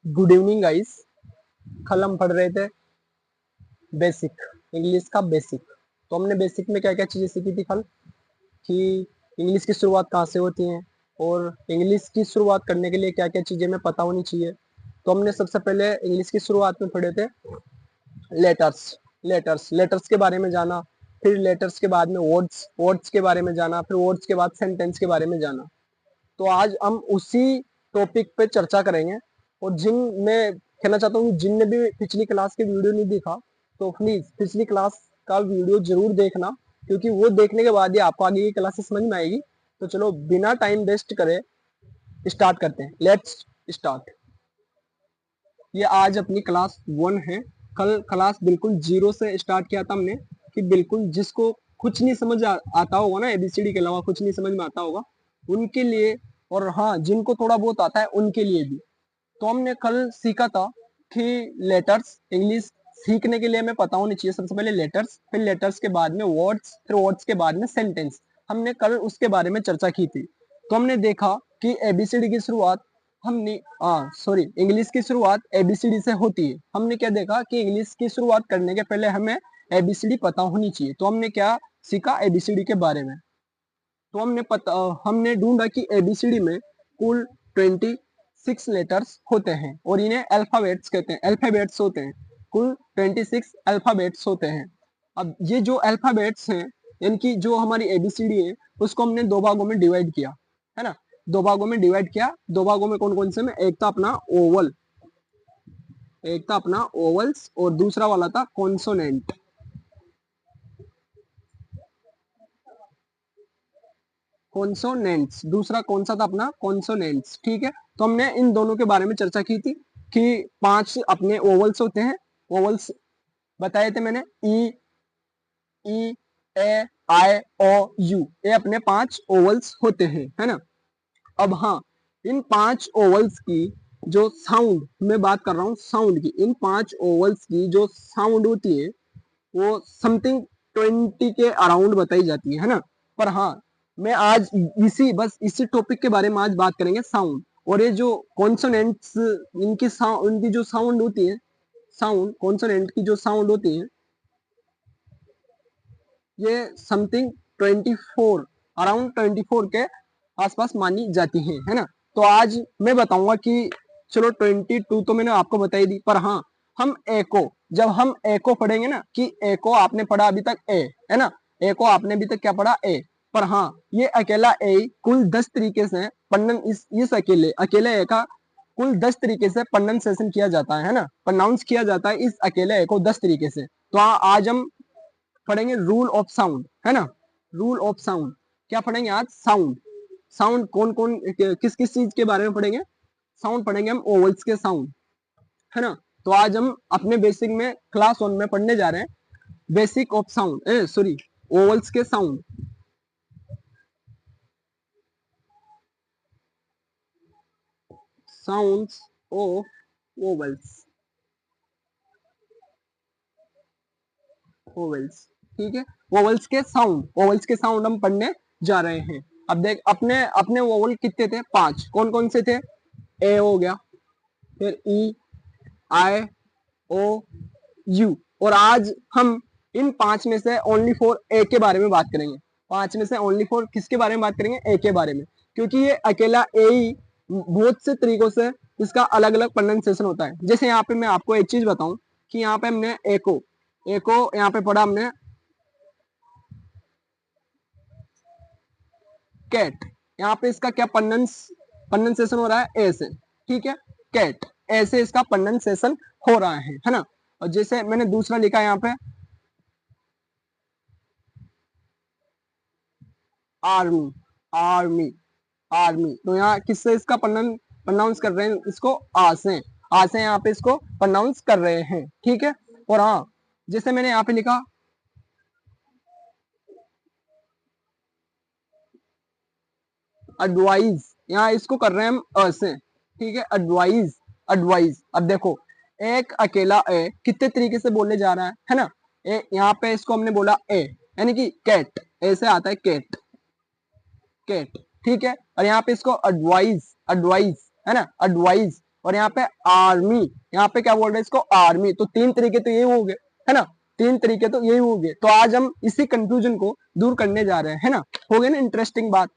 Good evening guys. कल हम पढ़ रहे थे बेसिक, इंग्लिश का बेसिक। तो हमने बेसिक में क्या क्या चीज़ें सीखी थी कल, कि इंग्लिश की शुरुआत कहाँ से होती है और इंग्लिश की शुरुआत करने के लिए क्या क्या चीज़ें हमें पता होनी चाहिए। तो हमने सबसे पहले इंग्लिश की शुरुआत में पढ़े थे लेटर्स। लेटर्स के बारे में जाना, फिर लेटर्स के बाद में वर्ड्स के बारे में जाना, फिर वर्ड्स के बाद सेंटेंस के बारे में जाना। तो आज हम उसी टॉपिक पे चर्चा करेंगे। और जिन मैं कहना चाहता हूँ, जिनने भी पिछली क्लास के वीडियो नहीं देखा तो प्लीज पिछली क्लास का वीडियो जरूर देखना, क्योंकि वो देखने के बाद ही आपको आगे की क्लासेस समझ में आएगी। तो चलो बिना टाइम वेस्ट करे स्टार्ट करते हैं। Let's start. ये आज अपनी क्लास 1 है। कल क्लास बिल्कुल जीरो से स्टार्ट किया था हमने, कि बिल्कुल जिसको कुछ नहीं समझ आता होगा ना, एबीसीडी के अलावा कुछ नहीं समझ में आता होगा उनके लिए, और हाँ जिनको थोड़ा बहुत आता है उनके लिए भी। तो हमने कल सीखा था कि लेटर्स, इंग्लिश सीखने के लिए हमें पता होनी चाहिए सबसे पहले लेटर्स, फिर लेटर्स के बाद में वर्ड्स, फिर वर्ड्स के बाद में सेंटेंस। हमने कल उसके बारे में चर्चा की थी। तो हमने देखा कि एबीसीडी की शुरुआत हमने सॉरी इंग्लिश की शुरुआत एबीसीडी से होती है। हमने क्या देखा कि इंग्लिश की शुरुआत करने के पहले हमें एबीसीडी पता होनी चाहिए। तो हमने क्या सीखा एबीसीडी के बारे में। तो हमने ढूंढा कि एबीसीडी में कुल 26 लेटर्स होते हैं और इन्हें अल्फाबेट्स कहते हैं। अल्फाबेट्स होते हैं, कुल 26 अल्फाबेट्स होते हैं। अब ये जो अल्फाबेट्स हैं, इनकी जो हमारी एबीसीडी है उसको हमने दो भागों में डिवाइड किया, है ना। दो भागों में डिवाइड किया। दो भागों में कौन कौन से में, एक था अपना ओवल, एक था अपना ओवल्स और दूसरा वाला था कॉन्सोनेंट। कॉन्सोनेंट्स, दूसरा कौन सा था अपना कॉन्सोनेंट्स, ठीक है। तो हमने इन दोनों के बारे में चर्चा की थी कि 5 अपने ओवल्स होते हैं। ओवल्स बताए थे मैंने, ई, ई, ए, आई, ओ, यू, ये अपने 5 ओवल्स होते हैं, है ना। अब हाँ, इन 5 ओवल्स की जो साउंड, मैं बात कर रहा हूँ साउंड की, इन 5 ओवल्स की जो साउंड होती है वो समथिंग 20 के अराउंड बताई जाती है ना। पर हाँ, मैं आज बस इसी टॉपिक के बारे में आज बात करेंगे, साउंड। और ये जो कॉन्सोनेंट्स, इनकी जो साउंड होती है, साउंड कॉन्सोनेंट की जो साउंड होती है, ये समथिंग 24, अराउंड 24 के आसपास मानी जाती है ना। तो आज मैं बताऊंगा कि चलो 22 तो मैंने आपको बताई दी, पर हाँ हम ए को, जब हम ए को पढ़ेंगे ना, कि ए को आपने पढ़ा अभी तक ए, है ना, ए को आपने अभी तक क्या पढ़ा ए। पर हाँ, ये अकेला ए कुल 10 तरीके से पन्नन, इस अकेले अकेले ए का कुल 10 तरीके से प्रोनाउंसिएशन किया जाता है ना, प्रोनाउंस किया जाता है इस अकेले ए को 10 तरीके से। तो आज हम पढ़ेंगे रूल ऑफ साउंड, है ना। रूल ऑफ साउंड क्या पढ़ेंगे आज, साउंड। साउंड कौन कौन किस किस चीज के बारे में पढ़ेंगे, साउंड पढ़ेंगे हम, ओवल्स के साउंड, है ना। तो आज हम अपने बेसिक में क्लास 1 में पढ़ने जा रहे हैं basic of sound, sorry vowels के sound. Sounds of vowels, vowels, ठीक है। ओवल्स के साउंड, ओवल्स के साउंड हम पढ़ने जा रहे हैं। अब देख, अपने अपने ओवल कितने थे, 5। कौन कौन से थे, ए हो गया, फिर ई, आई, ओ, यू। और आज हम इन 5 में से ओनली 4 ए के बारे में बात करेंगे। 5 में से ओनली 4 किसके बारे में बात करेंगे, ए के बारे में। क्योंकि ये अकेला ए ही बहुत से तरीकों से इसका अलग अलग प्रोनाउंसिएशन होता है। जैसे यहाँ पे मैं आपको एक चीज बताऊं, कि यहाँ पे हमने ए को यहाँ पे पढ़ा हमने कैट। यहाँ पे इसका क्या प्रोनाउंसिएशन हो रहा है, ए से, ठीक है। कैट, ऐसे इसका प्रोनाउंसिएशन हो रहा है ना। और जैसे मैंने दूसरा लिखा यहाँ पे आर्मी, आर्मी, आर्मी। तो यहाँ किससे इसका प्रोनाउंस कर रहे हैं, इसको आ से, आ से यहाँ पे इसको प्रोनाउंस कर रहे हैं, ठीक है। और हाँ, जैसे मैंने यहाँ पे लिखा एडवाइज, यहाँ इसको कर रहे हैं हम अ से, ठीक है। Advise, advise. अब देखो, एक अकेला ए कितने तरीके से बोलने जा रहा है ना। ए यहाँ पे इसको हमने बोला ए, यानी कि कैट, ए से आता है कैट, कैट, ठीक है। और यहाँ पे इसको एडवाइज, एडवाइज, है ना, एडवाइज। और यहाँ पे आर्मी, यहाँ पे क्या बोल रहे हैं इसको, आर्मी। तो तीन तरीके तो यही हो गए, है ना, तीन तरीके तो यही हो गए। तो आज हम इसी कंफ्यूजन को दूर करने जा रहे हैं, है ना। हो गई ना इंटरेस्टिंग बात,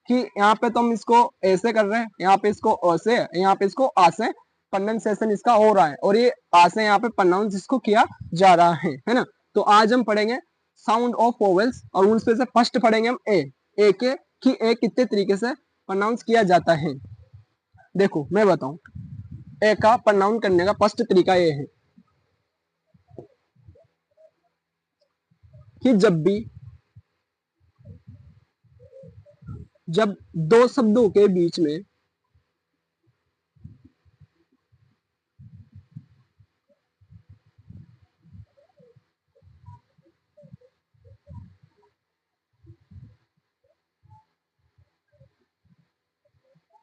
कि यहाँ पे तो हम इसको ऐसे कर रहे हैं, यहाँ पे इसको अ से, यहाँ पे इसको आ से प्रोनाउंसिएशन इसका हो रहा है, और ये आ से यहाँ पे प्रोनाउंस इसको किया जा रहा है ना। तो आज हम पढ़ेंगे साउंड ऑफ वोवेल्स, और उनमें से फर्स्ट पढ़ेंगे हम ए के, कि ए कितने तरीके से प्रोनाउंस किया जाता है। देखो मैं बताऊं, ए का प्रोनाउंस करने का फर्स्ट तरीका ये है कि जब दो शब्दों के बीच में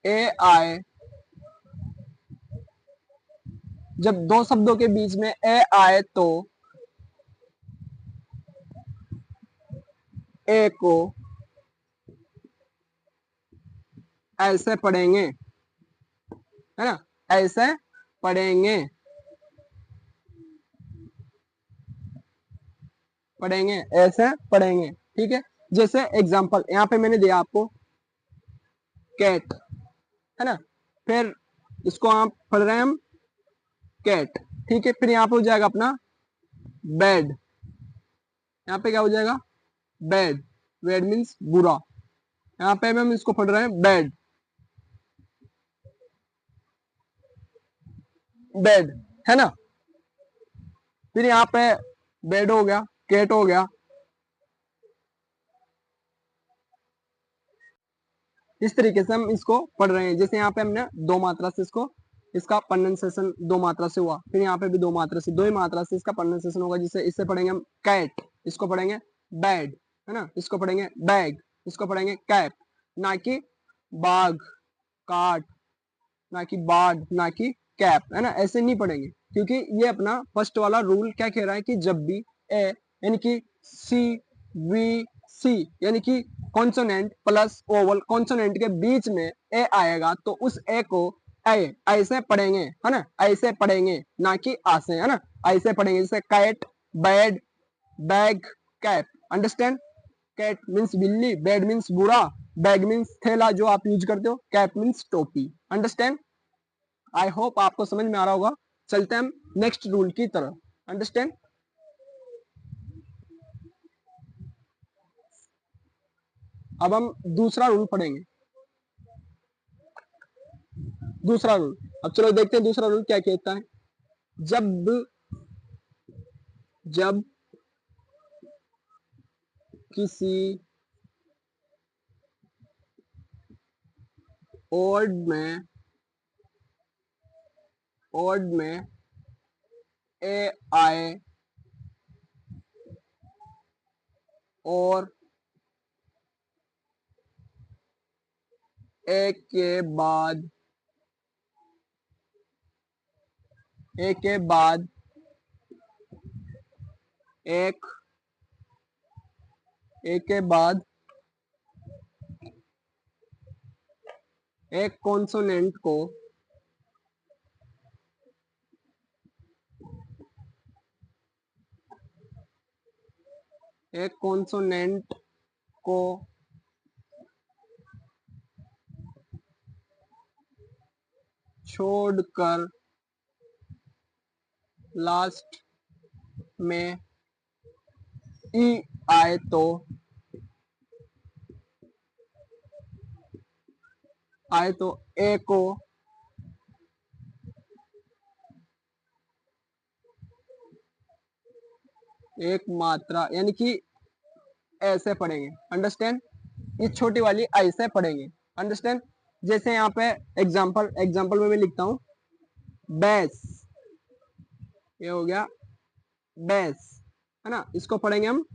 ए आए, जब दो शब्दों के बीच में ए आए तो ए को ऐसे पढ़ेंगे, है ना, ऐसे पढ़ेंगे, पढ़ेंगे, ऐसे पढ़ेंगे, ठीक है। जैसे एग्जांपल यहाँ पे मैंने दिया आपको कैट, है ना, फिर इसको आप पढ़ रहे हैं हम कैट, ठीक है। फिर यहाँ पे हो जाएगा अपना बेड, यहाँ पे क्या हो जाएगा, बेड, बेड मीन्स बुरा, यहाँ पे हम इसको पढ़ रहे हैं बेड, बेड, है ना। फिर यहाँ पे बेड हो गया, कैट हो गया, इस तरीके से हम इसको पढ़ रहे हैं। जैसे यहाँ पे हमने दो मात्रा से इसको, इसका प्रोनाउंसिएशन दो मात्रा से हुआ, फिर यहाँ पे भी दो मात्रा से, दो ही मात्रा से इसका प्रोनाउंसिएशन होगा। जिसे इससे पढ़ेंगे हम कैट, इसको पढ़ेंगे बैड, है ना, इसको पढ़ेंगे बैग, इसको पढ़ेंगे कैप, ना कि बाग, काट, ना कि बाड, ना कि कैप, है ना, ऐसे नहीं पढ़ेंगे। क्योंकि ये अपना फर्स्ट वाला रूल क्या कह रहा है कि जब भी ए यानी कि सी वी सी यानी कि कॉन्सोनेंट प्लस ओवल कॉन्सोनेंट के बीच में ए आएगा तो उस ए को ए ऐसे पढ़ेंगे, है ना, ऐसे पढ़ेंगे, ना कि आसे, है ना, ऐसे पढ़ेंगे। जैसे cat, bad, bag, cap, understand. Cat means बिल्ली, बैड मीन्स बुरा, बैग मीन्स थैला जो आप यूज करते हो, कैप मीन्स टोपी, अंडरस्टैंड। आई होप आपको समझ में आ रहा होगा। चलते हैं हम नेक्स्ट रूल की तरफ, अंडरस्टैंड। अब हम दूसरा रूल पढ़ेंगे, दूसरा रूल। अब चलो देखते हैं दूसरा रूल क्या कहता है। जब जब किसी ओड में ए आए और ए के बाद एक एक कॉन्सोनेंट को छोड़कर लास्ट में ई आए तो ए को एक मात्रा यानी कि ऐसे पढ़ेंगे, अंडरस्टैंड। ये छोटी वाली ऐसे पढ़ेंगे, अंडरस्टैंड। जैसे यहाँ पे एग्जाम्पल में मैं लिखता हूँ बैस, ये हो गया बैस, है ना, इसको पढ़ेंगे हम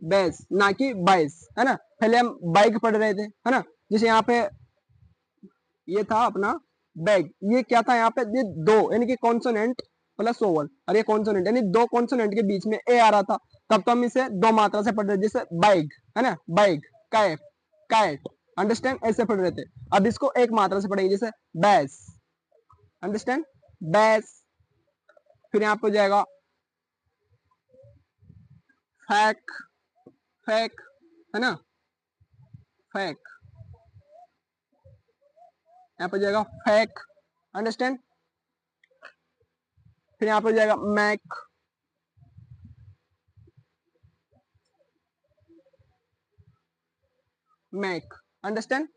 बैस, ना कि बाइस, है ना। पहले हम बाइक पढ़ रहे थे, है ना। जैसे यहाँ पे ये था अपना बैग, ये क्या था यहाँ पे, ये दो यानी कि कॉन्सोनेंट प्लस ओवल, और ये कॉन्सोनेंट यानी दो कॉन्सोनेंट के बीच में ए आ रहा था, तब तो हम इसे दो मात्रा से पढ़ रहे, जैसे बाइक, है ना, बाइक, कैप, कैट, अंडरस्टैंड, ऐसे पढ़ रहे थे। अब इसको एक मात्रा से पढ़ेंगे, जैसे बैस, अंडरस्टैंड, बैस। फिर यहाँ पे हो जाएगा फैक, फैक है ना, फैक, यहाँ पे जाएगा फैक, अंडरस्टैंड। फिर यहाँ पे हो जाएगा मैक, मैक, अंडरस्टैंड।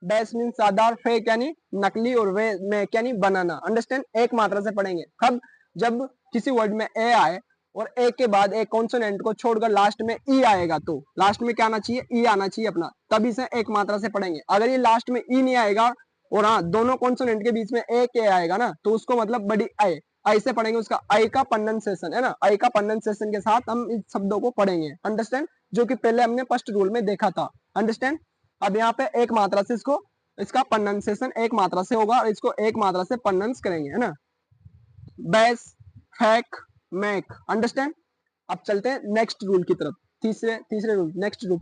बैस मीन सादार, फेक यानी नकली, और वे मैक यानी बनाना, अंडरस्टैंड। एक मात्रा से पढ़ेंगे कब, जब किसी वर्ड में ए आए और ए के बाद एक कॉन्सोनेंट को छोड़कर लास्ट में ई आएगा, तो लास्ट में क्या आना चाहिए, ई आना चाहिए अपना, तभी से एक मात्रा से पढ़ेंगे। अगर ये लास्ट में ई नहीं आएगा और हाँ दोनों कॉन्सोनेंट के बीच में ए के आएगा ना, तो उसको मतलब बड़ी आई, आई से पढ़ेंगे, उसका आई का प्रोनाउंसिएशन है ना, आई का प्रोनाउंसिएशन के साथ हम इस शब्दों को पढ़ेंगे, अंडरस्टैंड, जो कि पहले हमने फर्स्ट रूल में देखा था, अंडरस्टैंड। अब यहाँ पे एक मात्रा से इसको, इसका प्रोनाउंसिएशन एक मात्रा से होगा और इसको एक मात्रा से प्रोनाउंस करेंगे, है ना, बैस, फैक, मैक, अंडरस्टैंड। अब चलते हैं नेक्स्ट रूल की तरफ, तीसरे तीसरे रूल, नेक्स्ट रूल।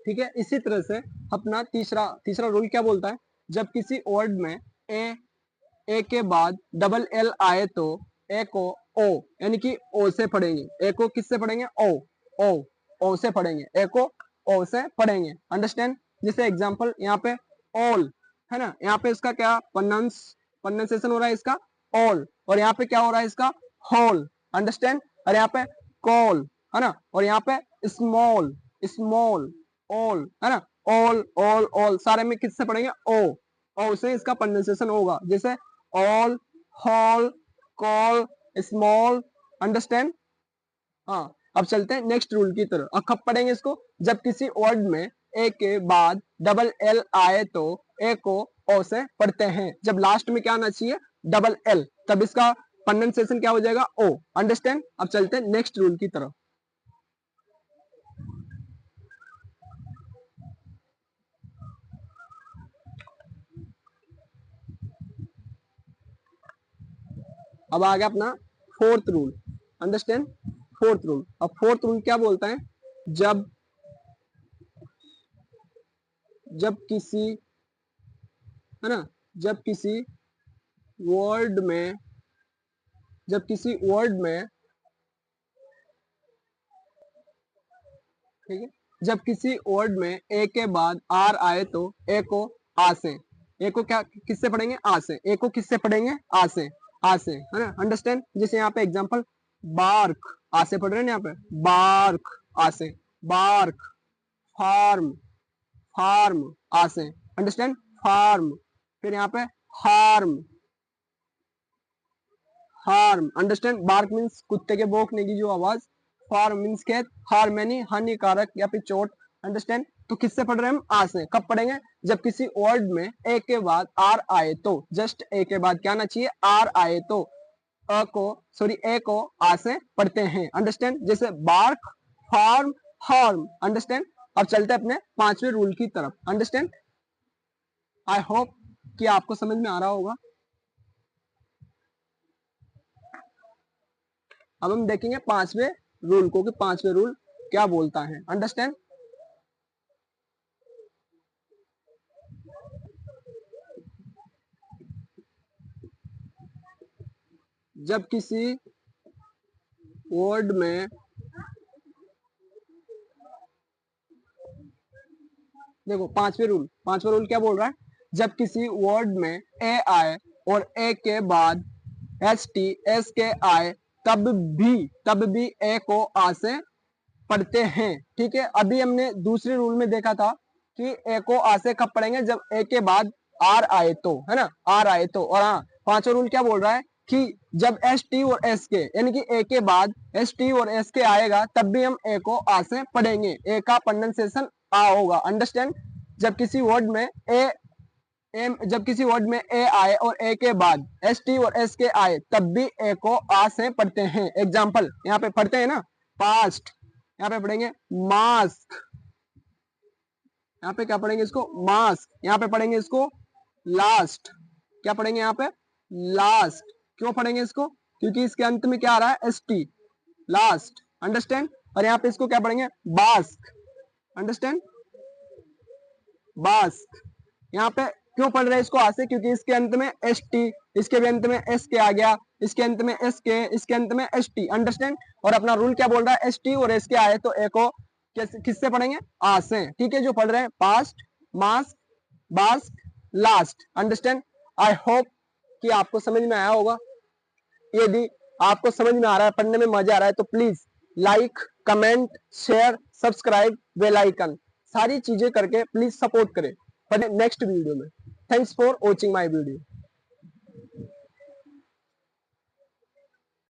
ठीक है, इसी तरह से अपना तीसरा तीसरा रूल क्या बोलता है, जब किसी वर्ड में ए के बाद डबल एल आए तो ए को ओ यानी कि ओ से पढ़ेंगे, ए को किससे पढ़ेंगे, ओ, ओ से पढ़ेंगे, ए को ओ से पढ़ेंगे, अंडरस्टैंड। जैसे एग्जांपल यहाँ पे ऑल है ना, यहाँ पे इसका क्या प्रोनाउंसिएशन हो रहा है इसका ऑल, और यहाँ पे क्या हो रहा है इसका होल, अंडरस्टैंड। और यहाँ पे कॉल है ना, और यहाँ पे स्मॉल, स्मॉल, ऑल है ना, ऑल ऑल ऑल, सारे में किससे पढ़ेंगे, ओ से इसका प्रोनाउंसिएशन होगा, जैसे all, hall, call, small, understand. हाँ, अब चलते हैं नेक्स्ट रूल की तरफ। अब कब पढ़ेंगे इसको, जब किसी वर्ड में ए के बाद डबल एल आए तो ए को ओ से पढ़ते हैं, जब लास्ट में क्या आना चाहिए, डबल एल, तब इसका प्रोनाउंसिएशन क्या हो जाएगा, ओ, अंडरस्टैंड। अब चलते हैं नेक्स्ट रूल की तरफ। अब आ गया अपना fourth rule, understand, fourth rule. अब फोर्थ रूल क्या बोलता है, जब जब किसी, है ना, जब किसी वर्ड में, जब किसी वर्ड में, ठीक है, जब किसी वर्ड में ए के बाद आर आए तो ए को आ से, ए को क्या किससे पढ़ेंगे, आ से, ए को किससे पढ़ेंगे, आ से, आ से, है ना, अंडरस्टैंड। जैसे यहाँ पे एग्जांपल बार्क, आ से पढ़ रहे हैं यहाँ पे, बार्क, आ से, बार्क, फार्म, फार्म, आ से, अंडरस्टैंड, फार्म। फिर यहाँ पे harm, harm, understand, bark means कुत्ते के भौंकने की जो आवाज, फार्म मीन्स खेत, हार्म यानी हानिकारक या फिर चोट, अंडरस्टैंड। तो किससे पढ़ रहे हैं हम, आ से। कब पढ़ेंगे, जब किसी वर्ड में ए के बाद आर आए तो, जस्ट ए के बाद क्या आना चाहिए, आर आए तो अ को, सॉरी ए को आ से पढ़ते हैं, अंडरस्टैंड। जैसे बार्क, फार्म, हार्म, अंडरस्टैंड। अब चलते हैं अपने पांचवें रूल की तरफ, अंडरस्टैंड। आई होप कि आपको समझ में आ रहा होगा। अब हम देखेंगे पांचवें रूल को कि पांचवें रूल क्या बोलता है, अंडरस्टैंड। जब किसी वर्ड में, देखो पांचवें रूल क्या बोल रहा है, जब किसी वर्ड में ए आए और ए के बाद एस टी एस के आए, तब भी ए को आ से पढ़ते हैं, ठीक है। अभी हमने दूसरे रूल में देखा था कि ए को आ से कब पढ़ेंगे, जब ए के बाद आर आए तो, है ना, आर आए तो। और हाँ, पांचवा रूल क्या बोल रहा है कि जब एस टी और एस के, यानी कि ए के बाद एस टी और एस के आएगा, तब भी हम ए को आ से पढ़ेंगे, ए का प्रोनाउंसिएशन आ होगा, अंडरस्टैंड। जब किसी वर्ड में जब किसी वर्ड में ए आए और ए के बाद एस टी और एस के आए, तब भी ए को आ से पढ़ते हैं। एग्जाम्पल यहाँ पे पढ़ते हैं ना, पास्ट, यहाँ पे पढ़ेंगे मास्क, यहाँ पे क्या पढ़ेंगे इसको, मास्क, यहाँ पे पढ़ेंगे इसको लास्ट, क्या पढ़ेंगे यहाँ पे? लास्ट। क्यों पढ़ेंगे इसको? क्योंकि इसके अंत में क्या आ रहा है? S T, last. अंडरस्टैंड? और यहाँ पे इसको क्या पढ़ेंगे? बास्क। अंडरस्टैंड? बास्क। यहाँ पे क्यों पढ़ रहे हैं इसको आसे? क्योंकि इसके अंत में एस टी, इसके भी अंत में एस के आ गया, इसके अंत में एस के, इसके अंत में एस टी। अंडरस्टैंड? और अपना रूल क्या बोल रहा है? एस टी और एस के आए तो ए को किससे पढ़ेंगे? आ से। ठीक है, जो पढ़ रहे हैं past, mask, bask, last. Understand? I hope कि आपको समझ में आया होगा। यदि आपको समझ में आ रहा है, पढ़ने में मजा आ रहा है, तो please like, comment, share, subscribe, bell icon, सारी चीजें करके प्लीज सपोर्ट करें नेक्स्ट वीडियो में। Thanks for watching my video.